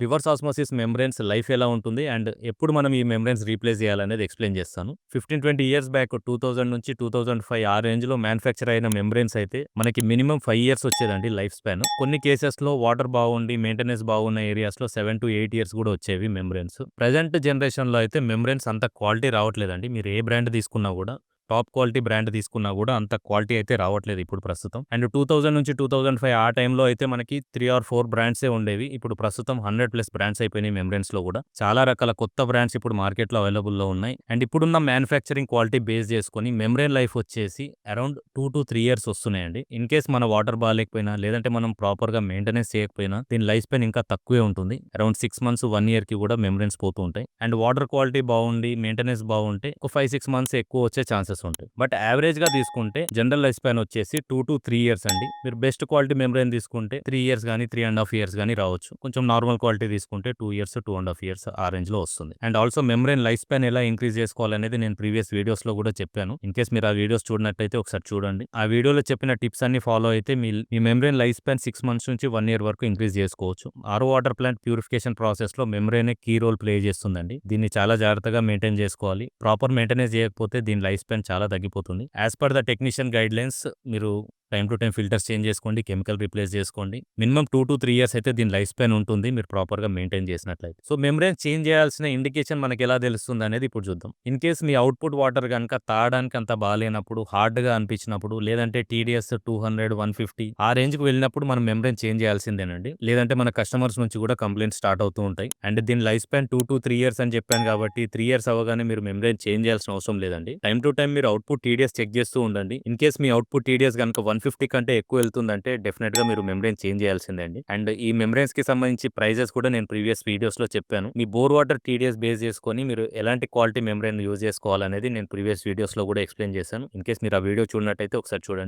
Reverse osmosis membranes life ఎలా ఉంటుంది and ఎప్పుడు మనం ఈ మెంబ్రేన్స్ రీప్లేస్ చేయాలనేది ఎక్స్‌ప్లెయిన్ చేస్తాను. 15, 20 ఇయర్స్ బ్యాక్ 2000 నుంచి 2005 ఆ రేంజ్‌లో మ్యానుఫ్యాక్చర్ అయిన మెంబ్రేన్స్ అయితే మనకి మినిమమ్ 5 ఇయర్స్ వచ్చేదండి లైఫ్ స్పాన్. కొన్ని కేసెస్‌లో వాటర్ బాగుండి మెయింటెనెన్స్ బాగున్న ఏరియాస్‌లో 7-8 ఇయర్స్ కూడా వచ్చేవి మెంబ్రేన్స్. ప్రెజెంట్ జనరేషన్‌లో అయితే మెంబ్రేన్స్ అంత క్వాలిటీ రావట్లేదండి. మీరు ఏ బ్రాండ్ తీసుకున్నా కూడా టాప్ క్వాలిటీ బ్రాండ్ తీసుకున్నా కూడా అంత క్వాలిటీ అయితే రావట్లేదు ఇప్పుడు ప్రస్తుతం. అండ్ 2000 నుంచి 2005 ఆ టైంలో అయితే మనకి 3 ఆర్ 4 బ్రాండ్సే ఉండేవి. ఇప్పుడు ప్రస్తుతం 100+ బ్రాండ్స్ అయిపోయినాయి మెంబ్రేన్స్‌లో కూడా. చాలా రకాల కొత్త బ్రాండ్స్ ఇప్పుడు మార్కెట్‌లో అవైలబుల్‌లో ఉన్నాయి. అండ్ ఇప్పుడున్న మ్యానుఫ్యాక్చరింగ్ క్వాలిటీ బేస్ చేసుకొని మెంబ్రేన్ లైఫ్ వచ్చేసి అరౌండ్ 2-3 ఇయర్స్ వస్తున్నాయండి. ఇన్ కేస్ మన వాటర్ బాగాలేకపోయినా లేదంటే మనం ప్రాపర్‌గా మెయింటెనెన్స్ చేయకపోయినా దీని లైఫ్ స్పాన్ ఇంకా తక్కువే ఉంటుంది. అరౌండ్ 6 మంత్స్, 1 ఇయర్‌కి కూడా మెంబ్రేన్స్ పోతూ ఉంటాయి. అండ్ వాటర్ క్వాలిటీ బాగుండి మెయింటెనెన్స్ బాగుంటే ఒక 5-6 మంత్స్ ఎక్కువ వచ్చే ఛాన్సెస్ ఉంటాయి. బట్ యావరేజ్‌గా తీసుకుంటే జనరల్ లైఫ్ స్పాన్ వచ్చేసి 2-3 ఇయర్స్ అండి. మీరు బెస్ట్ క్వాలిటీ మెంబ్రేన్ తీసుకుంటే 3 ఇయర్స్ గాని, 3½ ఇయర్స్ గాని రావచ్చు. కొంచెం నార్మల్ క్వాలిటీ తీసుకుంటే 2 ఇయర్స్, 2½ ఇయర్స్ ఆ రేంజ్‌లో వస్తుంది. And also membrane life span ఎలా ఇంక్రీజ్ చేసుకోవాలనేది నేను ప్రీవియస్ వీడియోస్‌లో కూడా చెప్పాను. ఇన్ కేస్ మీరు ఆ వీడియోస్ చూడనట్టయితే ఒకసారి చూడండి. ఆ వీడియోలో చెప్పిన టిప్స్ అన్ని ఫాలో అయితే మీ మెంబ్రేన్ లైఫ్ స్పాన్ 6 మంత్స్ నుంచి 1 ఇయర్ వరకు ఇంక్రీజ్ చేసుకోవచ్చు. ఆరో వాటర్ ప్లాంట్ ప్యూరిఫికేషన్ ప్రాసెస్‌లో మెంబ్రేనే కీ రోల్ ప్లే చేస్తుందండి. దీన్ని చాలా జాగ్రత్తగా మెయింటైన్ చేసుకోవాలి. ప్రాపర్ మెయింటెనెన్స్ చేయకపోతే దీని లైఫ్ స్పాన్ చాలా తగ్గిపోతుంది. As per the technician guidelines మీరు time to time filters change చేసుకోండి. కెమికల్ రీప్లేస్ చేసుకోండి. మినిమమ్ 2-3 ఇయర్స్ అయితే దీని లైఫ్ స్పాన్ ఉంటుంది. మీరు ప్రాపర్‌గా మెయింటైన్ చేసినట్లయితే. సో మెయింబ్రేన్ చేంజ్ చేయాల్సిన ఇండికేషన్ మనకెలా తెలుస్తుంది అనేది ఇప్పుడు చూద్దాం. ఇన్ కేస్ మీ అవుట్‌పుట్ వాటర్ గనుక తాగడానికి అంత బాలేనప్పుడు, హార్డ్‌గా అనిపించినప్పుడు లేదంటే టీడీఎస్ 200, 150 ఆ రేంజ్‌కి వెళ్ళినప్పుడు మనం మెయింబ్రేన్ చేంజ్ చేయాల్సిందేనండి. లేదంటే మన కస్టమర్స్ నుంచి కూడా కంప్లెయింట్స్ స్టార్ట్ అవుతూ ఉంటాయి. అండ్ దీని లైఫ్ స్పాన్ 2-3 ఇయర్స్ అని చెప్పాను కాబట్టి 3 ఇయర్స్ అవ్వగానే మీరు మెయింబ్రేన్ చేంజ్ చేయాల్సిన అవసరం లేదండి. టైమ్ టు టైమ్ మీరు అవుట్‌పుట్ టీడీఎస్ చెక్ చేస్తూ ఉండండి. ఇన్ కేస్ మీ అవుట్‌పుట్ టీడీఎస్ గనుక 150 కంటే ఎక్కువ వెళ్తుందంటే డెఫినిట్‌గా మీరు మెయింబ్రేన్ చేంజ్ చేయాల్సిందే అండి. అండ్ ఈ మెయింబ్రేన్స్‌కి సంబంధించి ప్రైజెస్ కూడా నేను ప్రీవియస్ వీడియోస్‌లో చెప్పాను. మీ బోర్ వాటర్ టీడీఎస్ బేస్ చేసుకొని మీరు ఎలాంటి క్వాలిటీ మెయింబ్రేన్ యూజ్ చేసుకోవాలనేది నేను ప్రీవియస్ వీడియోస్‌లో కూడా ఎక్స్‌ప్లెయిన్ చేశాను. ఇన్ కేస్ మీరు ఆ వీడియో చూడనట్టయితే ఒకసారి చూడండి.